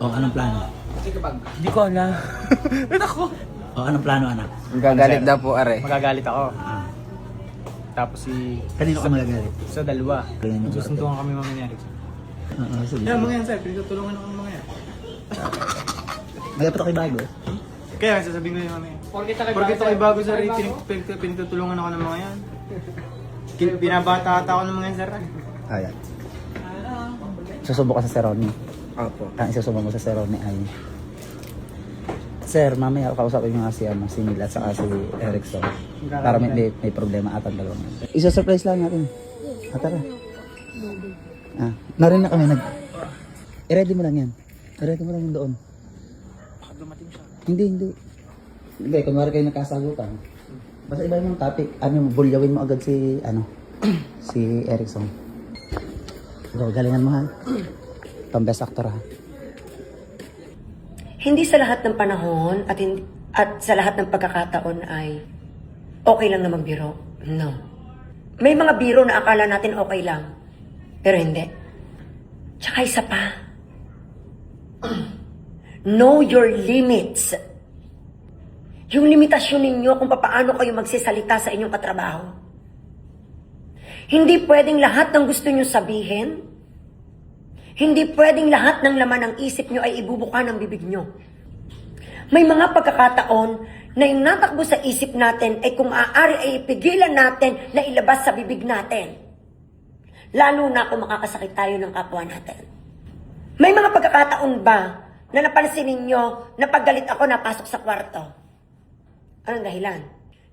O, anong plano? Hindi ko alam. Ako. O, anong plano, anak? Magagalit daw po, are. Magagalit ako. Tapos Kanino ka magagalit? sa dalawa. Ganyan yung Susuntukan kami mga nangyari. Oo, sige. Yan, mga yan, sir. Pinagtutulungan ako ng mga yan. Magdapat ako yung bago. Kaya, sasabihin ko yung mga yan. Porkit ako'y bago, sir. Pinagtutulungan ako ng mga yan. Pinabata ata ako ng mga yan, sir. Ayan. Susubok ka sa Sir Ronnie. Opo. Ang isusubok mo sa Sir Ronnie ay... Sir, mamaya kausapin mo nga si Neil at saka si Erickson. Para may problema at ang dalawang. Isa-surprise lang natin. Tara. Narin na kami. I-ready mo lang yan. I-ready mo lang yung doon. Baka dumating siya. Hindi. Hindi, kunwari kayo nagkasagutan. Basta iba yung topic. Bulyawin mo agad si, si Erickson. Go, galingan mo ha. Pang-best actor ha. Hindi sa lahat ng panahon at sa lahat ng pagkakataon ay okay lang na magbiro. No. May mga biro na akala natin okay lang. Pero hindi. Tsaka isa pa. Know your limits. Yung limitasyon ninyo kung paano kayo magsisalita sa inyong katrabaho. Hindi pwedeng lahat ng gusto nyo sabihin. Hindi pwedeng lahat ng laman ng isip nyo ay ibubuka ng bibig nyo. May mga pagkakataon na yung natakbo sa isip natin ay kung maaari ay ipigilan natin na ilabas sa bibig natin. Lalo na kung makakasakit tayo ng kapwa natin. May mga pagkakataon ba na napansin ninyo na paggalit ako napasok sa kwarto? Anong dahilan?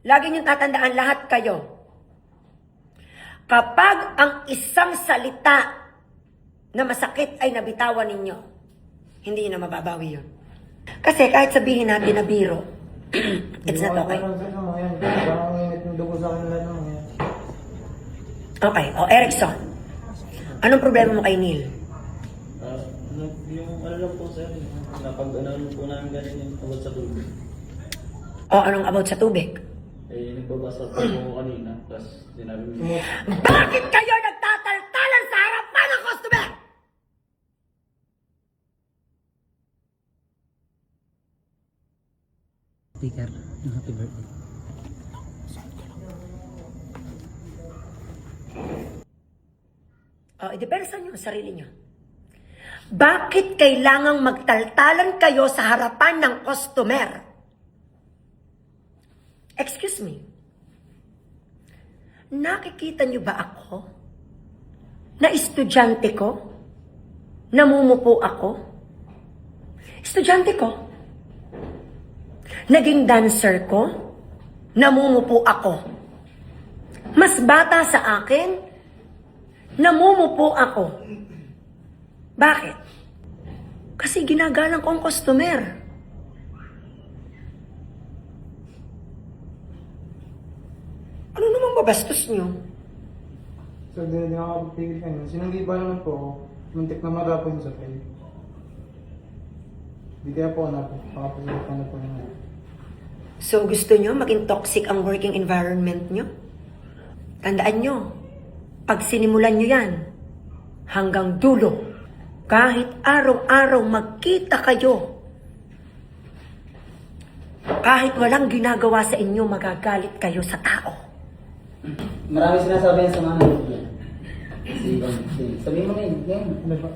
Lagi niyong tatandaan lahat kayo. Kapag ang isang salita na masakit ay nabitawan ninyo, hindi na mababawi yun. Kasi kahit sabihin natin na biro, it's not okay. Okay, Erickson, anong problema mo kay Neil? Yung ano lang po sir, napag-ano po namin galing yung about sa tubig. Anong about sa tubig? Nagbabasa po ako kanina, tapos sinabi mo. Bakit kayo nagtataltalan sa harapan ng customer? Sticker ng happy birthday. Depende sa inyo, sarili nyo. Bakit kailangang magtaltalan kayo sa harapan ng customer? Excuse me. Nakikita nyo ba ako? Na estudyante ko? Namumupo ako? Estudyante ko? Naging dancer ko? Namumupo ako? Mas bata sa akin? Namumupo ako? Bakit? Kasi ginagalang ko ang customer. Ano namang babastos nyo? So, hindi nakakapagpigil kayo. Sinanggi pa naman po ako. Muntik na marapon sa kayo. Hindi kaya po nakapagpigil na po naman. So, gusto nyo maging toxic ang working environment nyo? Tandaan nyo, pag sinimulan nyo yan, hanggang dulo, kahit araw-araw magkita kayo, kahit walang ginagawa sa inyo, magagalit kayo sa tao. Marami sinasabi yan sa mga nalugyan. Sabihin mo na yun. Ano ba?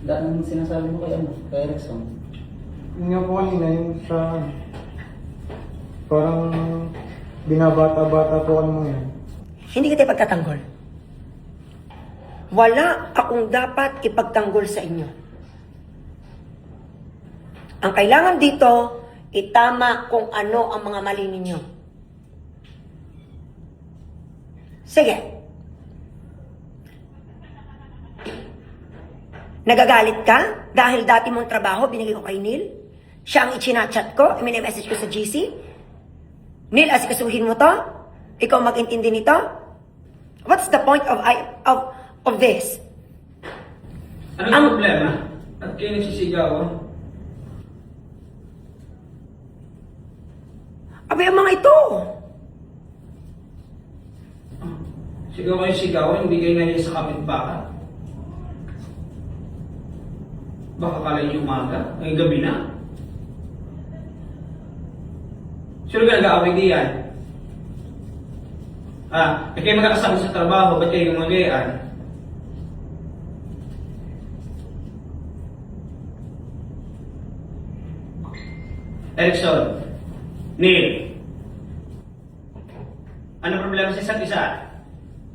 Daan sinasabi mo kay Erickson. Yun nga po kanina, yung sa... Parang binabata-bata po ano yan. Hindi kita ipagtatanggol. Wala akong dapat ipagtanggol sa inyo. Ang kailangan dito, itama kung ano ang mga mali ninyo. Sige. Nagagalit ka dahil dati mong trabaho binigay ko kay Neil? Siya ang ichinachat ko, message ko sa GC? Neil, asikasuhin mo to? Ikaw mag-intindi nito? What's the point of this? Ano problema? At kayo nagsisigawan? Abay, ang mga ito. Sigaw kayo sigawan, hindi kayo nandiyan sa kapitbakan. Baka kala niyo umaga, ngayong gabi na. Sino ka nag-aaway diyan? Eh kayo magkakasama sa trabaho, ba't kayo magayaan? Erickson, Neil, ano problema sa isa't isa?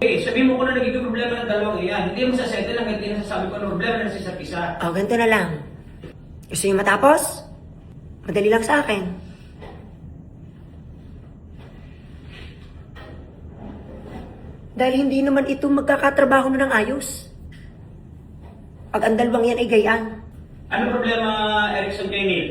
Sabihin mo kung ano nagiging problema ng dalawang iyan. Hindi mo sasettle hanggang hindi nasasabi ko ano problema na sa isa't isa. Ganito na lang. Gusto niyo matapos? Madali lang sa akin. Dahil hindi naman ito magkakatrabaho na ng ayos. Pag ang dalawang yan ay gayaan. Ano problema, Erickson, kay Neil?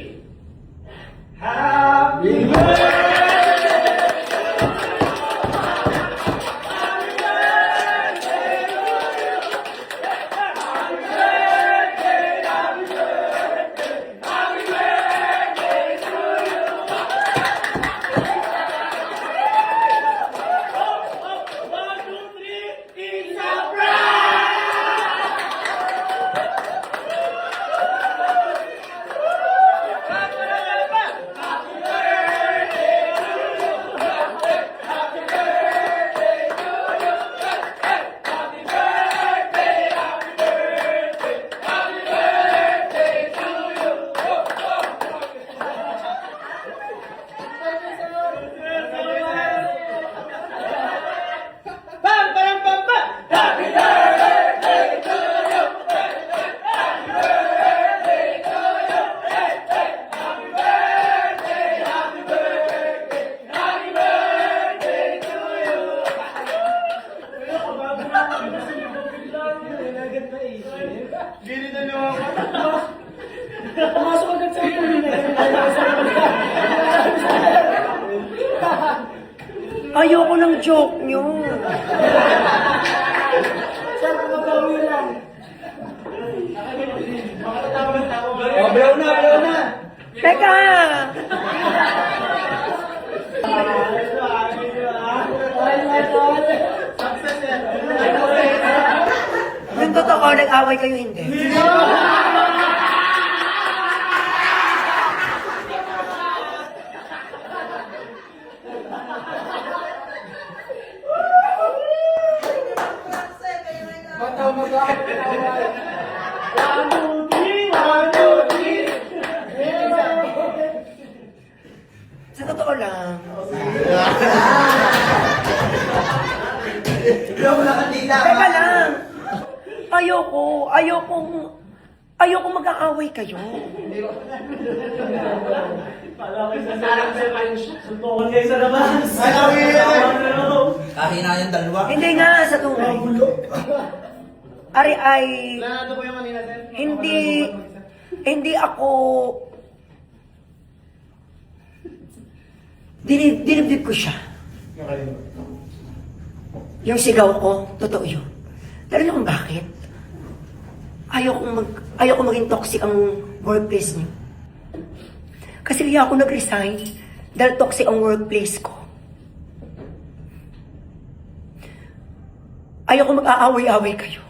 Ayoko ng joke niyo. Blow na, blow na! Teka! Yung totoo, nag-away kayo, hindi. Sa totoo lang. Teka lang. Ayoko mag-aaway kayo. Kahina yung dalawa. Hindi nga, sa tunay. Ari ay... Hindi ako... Dinibdib ko siya. Yung sigaw ko, totoo yun. Pero alam kung bakit? Ayoko maging toxic ang workplace niyo. Kasi kaya ako nag-resign dahil toxic ang workplace ko. Ayoko mag-aaway-away kayo.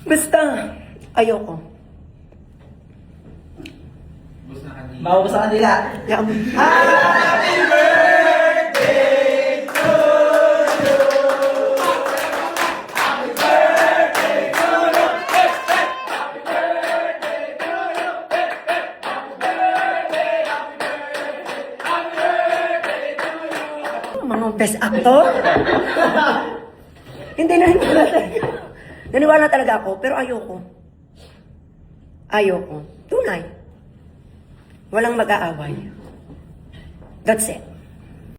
Basta, ayoko. Bawa sa kanila. Yeah, mga best actor? Hindi na talaga. Naniwala talaga ako, pero ayoko. Ayoko. Tunay. Walang mag-aaway. That's it.